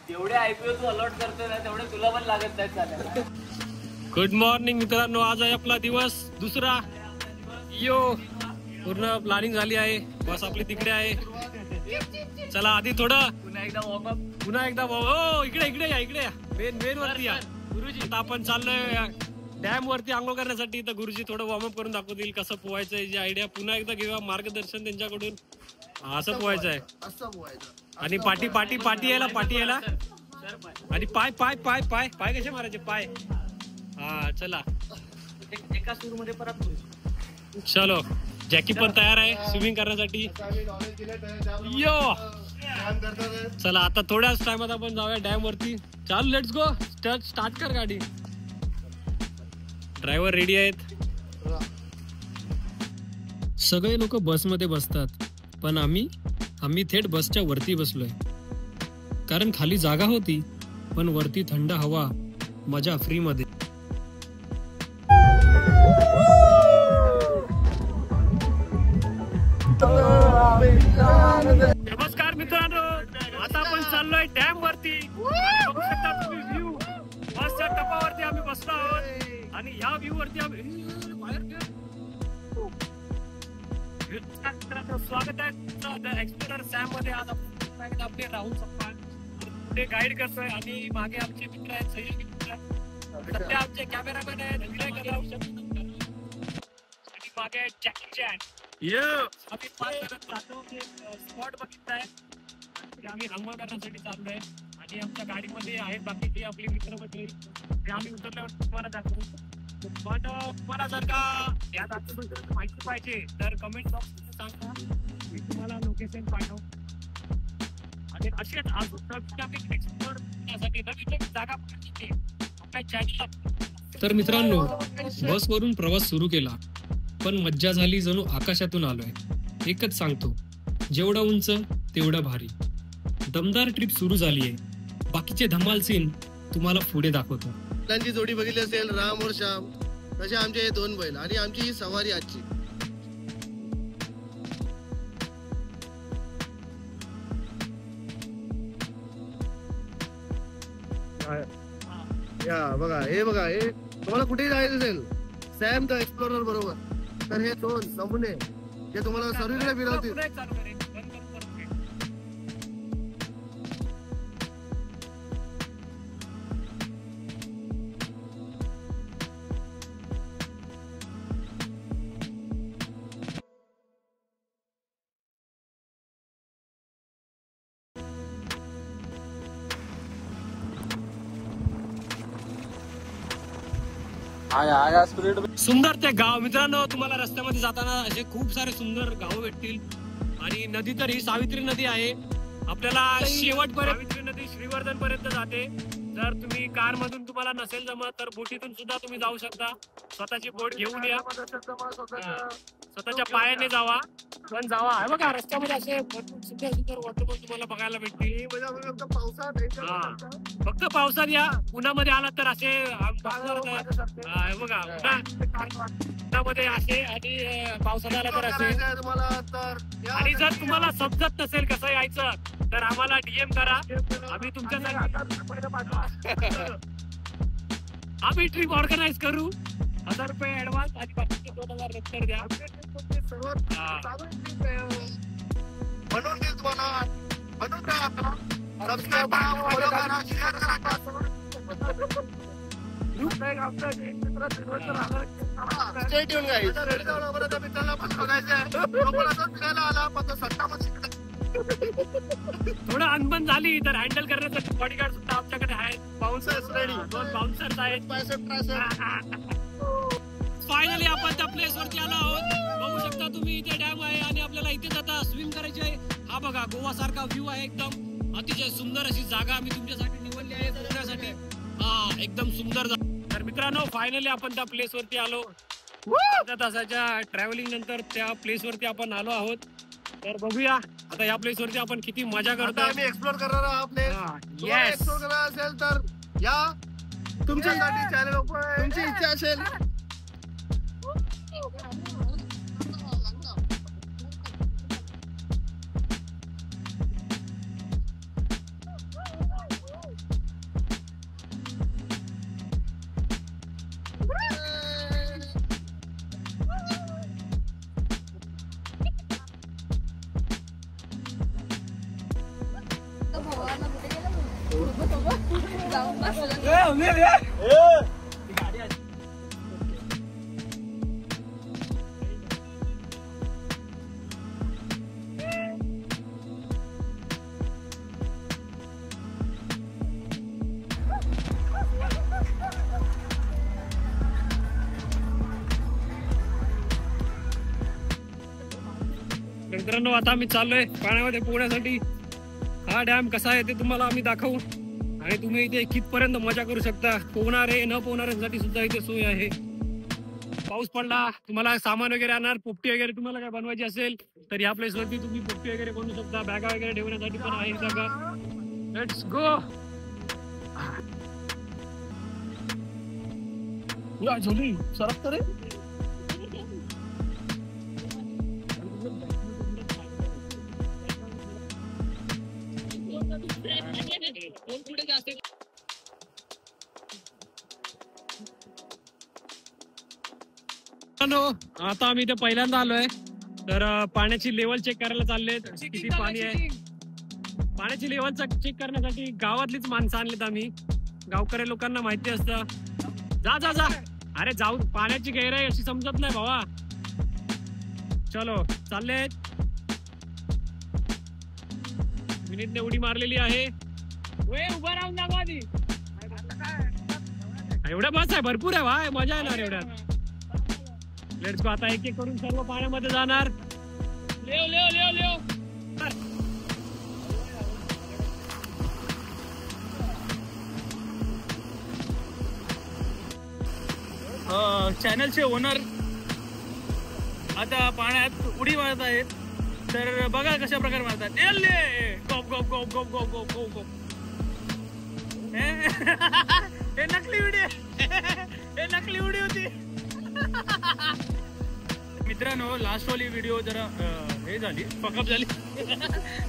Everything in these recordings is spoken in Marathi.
जेवढे आयपीओ तू अलॉट करतोय ना तेवढे तुला पण लागत नाही चालेल. गुड मॉर्निंग मित्रांनो, आज आहे आपला दिवस दुसरा. यो पूर्ण प्लॅनिंग झाली आहे, बस आपली तिकडे आहे. चला आधी थोडं पुन्हा एकदा वॉर्मअप. हो इकडे या मेन वरती या गुरुजी. आता आपण चाललोय डॅम वरती आंघोळ करण्यासाठी. तर गुरुजी थोडं वॉर्मअप करून दाखवतील कसं पोहायचं याची आयडिया. पुन्हा एकदा घेऊया मार्गदर्शन त्यांच्याकडून. असं पोहायचं आहे आणि पाठी यायला आणि पाय कसे मारायचे पाय. हा चला एका सूर मध्ये परत चलो. जॅकी पण तयार आहे स्विमिंग करण्यासाठी. यो चला आता थोड्याच टाइमात आपण जाऊया डॅम वरती. चाल लेट्स गो. स्टार्ट कर गाडी. ड्रायव्हर रेडी आहेत. सगळे लोक बसमध्ये बसतात पण आम्ही थेट बसच्या वरती बसलोय. कारण खाली जागा होती पण वरती थंड हवा, मजा फ्री मध्ये. नमस्कार मित्रांनो, आता आपण चाललोय डॅम वरती. बघू शकता तुम्ही व्ह्यू. बसच्या टपावरती आम्ही बसलो आहोत आणि ह्या व्ह्यू वरती स्वागत आहे एक्सप्लोरर सॅम मध्ये. आज आपण आपले राहुल सप्पा पुढे गाईड करतोय आणि मागे आमचे मित्र आहेत, सहयोगी मित्र आहेत. सध्या आमचे कॅमेरामॅन आहेत विनय कदम आणि मागे आहेत जॅकी चॅन. आम्ही स्पॉट बघितलाय. आम्ही आंघोळ करण्यासाठी चाललोय आणि आमच्या गाडीमध्ये आहेत बाकीचे आपले मित्र मंडळी. ते आम्ही उतरल्यावर तुम्हाला दाखवू. पण तुम्हाला जर का या जागेबद्दल माहिती पाहिजे तर कमेंट बॉक्समध्ये सांगा, मी तुम्हाला लोकेशन पाठव. आणि असेच अजून एक्सप्लोर करण्यासाठी नवीन जागा पाहिजे आपल्या चॅनलला. तर मित्रांनो, बसवरून प्रवास सुरू केला पण मज्जा झाली जणू आकाशातून आलोय. एकच सांगतो, जेवढं उंच तेवढं भारी. दमदार ट्रिप सुरू झालीये. बाकीचे धमाल सीन तुम्हाला पुढे दाखवतो. बैलांची जोडी बघितली असेल, राम और श्याम, तसे आमचे हे दोन बैल आणि आमची ही सवारी आजची. बघा हे तुम्हाला कुठेही जायचं असेल सॅम द एक्सप्लोरर बरोबर, तर हे दोन नमुने जे तुम्हाला सर्वीकडे फिरवतील. सुंदर ते गाव. मित्रांनो, तुम्हाला रस्त्यामध्ये जाताना असे खूप सारे सुंदर गाव भेटतील. आणि नदी तर ही सावित्री नदी आहे. आपल्याला शेवटपर्यंत सावित्री नदी श्रीवर्धन पर्यंत जाते. जर तुम्ही कार मधून तुम्हाला नसेल जमत तर बोटीतून सुद्धा तुम्ही जाऊ शकता. स्वतःची बोट घेऊन या, स्वतःच्या पायाने जावा, पण जावा. हे बघा रस्त्यामध्ये असे सुंदर वॉटरफॉल तुम्हाला बघायला भेटतील. फक्त पावसात या. उन्हामध्ये आला तर असे बघा उन्हामध्ये असे आणि पावसात आला तर असे. आणि जर तुम्हाला समजत नसेल कसं यायचं तर आम्हाला डीएम करा, आम्ही तुमच्यासाठी आम्ही ट्रिप ऑर्गनाइज करू. 1000 रुपये ऍडव्हान्स आणि बाकीचे 2000 नंतर द्या. थोडं अनबन झाली तर हँडल करण्यासाठी बॉडीगार्ड सुद्धा आमच्याकडे आहेत. बाउन्सर्स रेडी, 2 बाउन्सर्स आहेत. फायनली आपण त्या प्लेस वरती आलो आहोत. बघू शकता तुम्ही, इथे डॅम आहे आणि आपल्याला इथे आता स्विम करायची आहे. हा बघा गोवा सारखा व्ह्यू आहे. एकदम अतिशय सुंदर अशी जागा आम्ही तुमच्यासाठी निवडली आहे पोहण्यासाठी. हा एकदम सुंदर. तर मित्रांनो, फायनली आपण त्या प्लेस वरती आलो. अर्ध्या तासाच्या ट्रॅव्हलिंग नंतर त्या प्लेस वरती आपण आलो आहोत. तर बघूया आता या प्लेस वरती आपण किती मजा करतो. आम्ही एक्सप्लोर करणार आहोत प्लेस. एक्सप्लोर करणार असेल तर या, तुमच्यासाठी चॅनल ओपन. तुमची इच्छा असेल जाऊन बसलं. मित्रांनो आता आम्ही चाललोय पाण्यामध्ये पोहण्यासाठी. हा डॅम कसा आहे ते तुम्हाला आम्ही दाखवू आणि तुम्ही इथे कितपर्यंत मजा करू शकता. पोहणारे न पोहणाऱ्यांसाठी सुद्धा इथे सोय आहे. पाऊस पडला तुम्हाला सामान वगैरे आणणार, पोपटी वगैरे तुम्हाला काय बनवायची असेल तर या प्लेस वरती तुम्ही पोपटी वगैरे बनवू शकता. बॅगा वगैरे ठेवण्यासाठी पण आहे जागा. Let's go. झोली सरक रे. आता आम्ही इथे पहिल्यांदा आलोय तर पाण्याची लेवल चेक करायला चालले. किती पाणी आहे पाण्याची लेवल चेक करण्यासाठी गावातलीच माणसं आणलीत आम्ही. गावकरी लोकांना माहिती असतं. जा जा जा. अरे जाऊ पाण्याची गहिराई अशी समजत नाही भावा. चलो चालले. विनीतने उडी मारलेली आहे. उभा राहून दाखवा आधी. एवढ्या बस आहे भरपूर आहे भाई. मजा येणार एवढ्यात. Let's go. आता एक एक करून सर्व पाण्यामध्ये जाणार. लेव लेव लेव लेव. चॅनलचे ओनर आता पाण्यात उडी मारत आहेत. तर बघा कशा प्रकारे मारतात. गप गप गप गप गप गप गप गप. हे नकली उडी. हे नकली उडी होती. मित्रांनो लास्ट वाली व्हिडिओ जरा हे झाली फकअप झाली.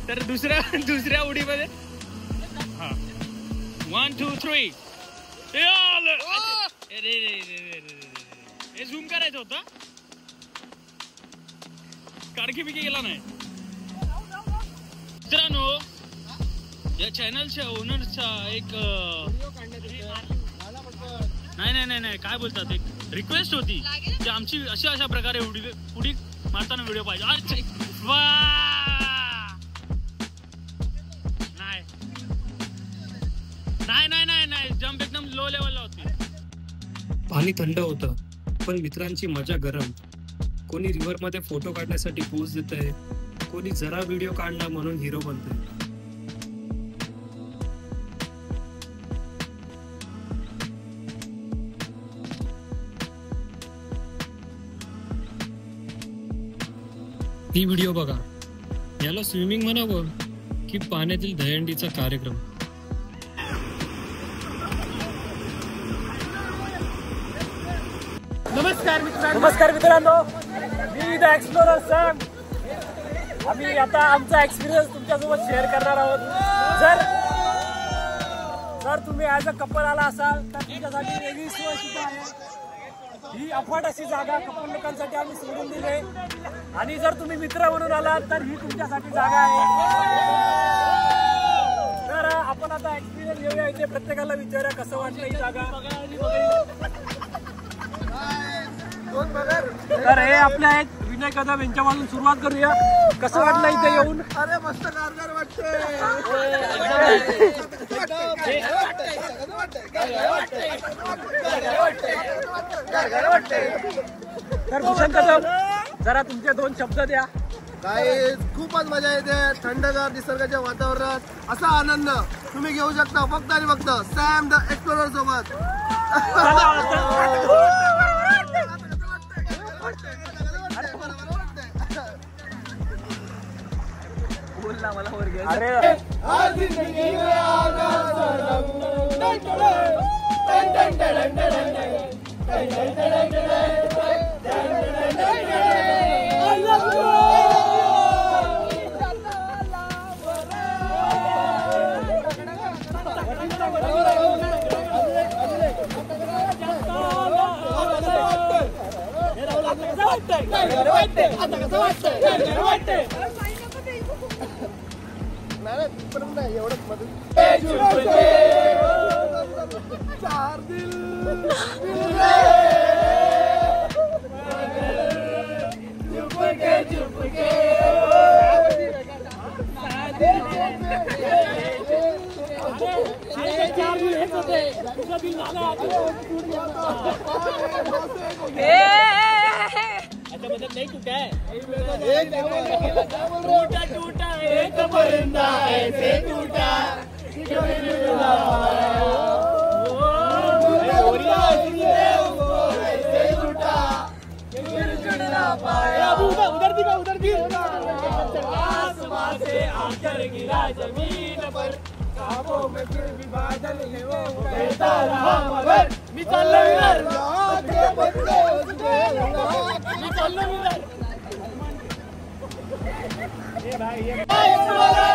तर दुसऱ्या उडीमध्ये 1 2 3 हे झूम करायचं होतं. काडकी बिकी गेला नाही. मित्रांनो या चॅनलच्या ओनरचा एक नाही काय बोलतात एक रिक्वेस्ट होती की आमची अशा प्रकारे उडी मारताना व्हिडिओ पाहिजे. नाही जम्प एकदम लो लेवलला होती. पाणी थंड होतं पण मित्रांची मजा गरम. कोणी रिव्हर मध्ये फोटो काढण्यासाठी पोज देत आहे, कोणी जरा व्हिडिओ काढला म्हणून हिरो बनतंय. ही व्हिडिओ बघा. याला स्विमिंग म्हणावं की पाण्यातील दहीहंडीचा कार्यक्रम. नमस्कार मित्रांनो, मी द एक्सप्लोरर सॅम. आम्ही आता आमचा एक्सपिरियन्स तुमच्यासोबत शेअर करणार आहोत. जर तुम्ही ॲज अ कपल आला असाल तर तुमच्यासाठी वेगळी सोय सुद्धा आहे. ही अफाट अशी जागा कपल लोकांसाठी आम्ही सोडून दिली आहे. आणि जर तुम्ही मित्र म्हणून आलात तर ही तुमच्यासाठी जागा आहे. तर आपण आता एक्सपिरियन्स घेऊया. इथे प्रत्येकाला विचारूया कसं वाटलं ही जागा. तर हे आपल्या आहेत विनय कदम यांच्यापासून सुरुवात करूया. कसं वाटलं इथे येऊन? अरे मस्त कारगर वाटतंय. तर भूषण कदम जरा तुमचे 2 शब्द द्या. काय खूपच मजा येते. थंडगार निसर्गाच्या वातावरणात असा आनंद तुम्ही घेऊ शकता फक्त आणि फक्त सॅम द एक्सप्लोरर सोबत. अरे तिथपर्यंत नाही एवढंच मध्ये चार दिल मतलब नहीं टूटा है टूटा टूटा एक परिंदा ऐसे टूटा उधर भी आसमां से आकर गिरा जमीन पर ख्वाबों में फिर भी बादल है वो कहता रहा मगर मिसाल भाई